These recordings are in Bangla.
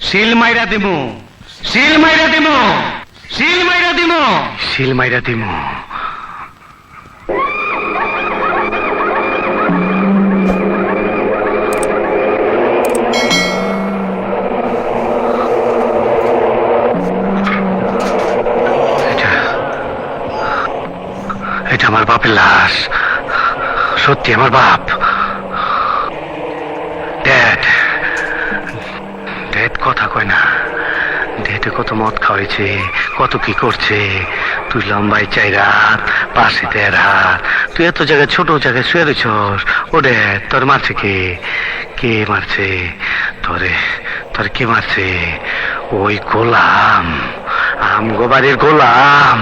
শিল মাইরা দিমু, শিল মাইরা দিমু, শিল মাইরা দিমু, শিল মাইরা দিমু। এটা আমার বাপের লাশ, সত্যি আমার বাপ। ড্যাড, ড্যাড কথা কয় না। ড্যাডে কত মদ খাওয়াইছে, কত কি করছে। তুই লম্বাই 4 হাত, পাশে 1.5 হাত, তুই এত জায়গায় ছোট জায়গায় শুয়ে রয়েছস। ও ড্যাড, তোর মারছে কে? কে মারছে তোরে? তোর কে মারছে? ওই গোলাম, আমগো বাড়ির গোলাম।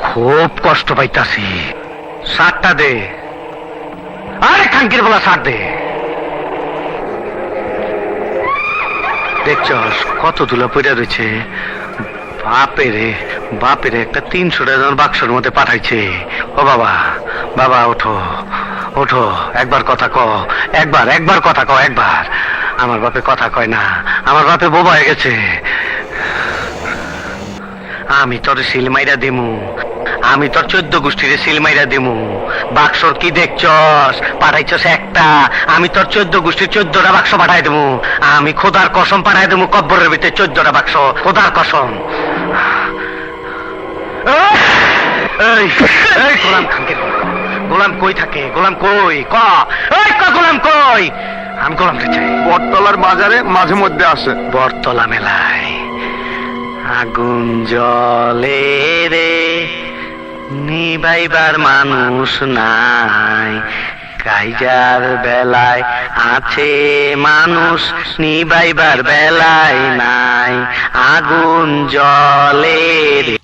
খুব কষ্ট পাইতাছি। সারটা দে, আরে খাঙ্কির বলা সার দে। দেখছস কত ধুলা পড়ে রয়েছে। বাপেরে বাপেরে একটা 300 টাকার বাক্সের মধ্যে পাঠাইছে। ও বাবা, বাবা ওঠো ওঠো, একবার কথা ক, একবার কথা ক, একবার। আমার বাপে কথা কয় না, আমার বাপে বোবা হয়ে গেছে। আমি তোর সিল মাইরা দিমু, আমি তোর 14 গোষ্ঠীর সিল মাইরা দিমু। বাক্সর কি দেখছস? পাঠাইছস একটা, আমি তোর 14 গোষ্ঠীর 14টা বাক্স পাঠাই দেবো। আমি খোদার কসম পাঠাই দেবো, কব্বরের ভিতরে 14টা বাক্স, খোদার কসম। এই এই গোলাম খানকে, গোলাম কই থাকে? গোলাম কই? ক এই ক, গোলাম কই? আমি গোলামকে চাই। বটতলার বাজারে মাঝে মধ্যে আসে। বটতলা মেলায় আগুন জ্বলে রে, নিবাইবার মানুষ নাই। কাইজার বেলায় আছে মানুষ, নিবাইবার বেলায় নাই। আগুন জ্বলে রে।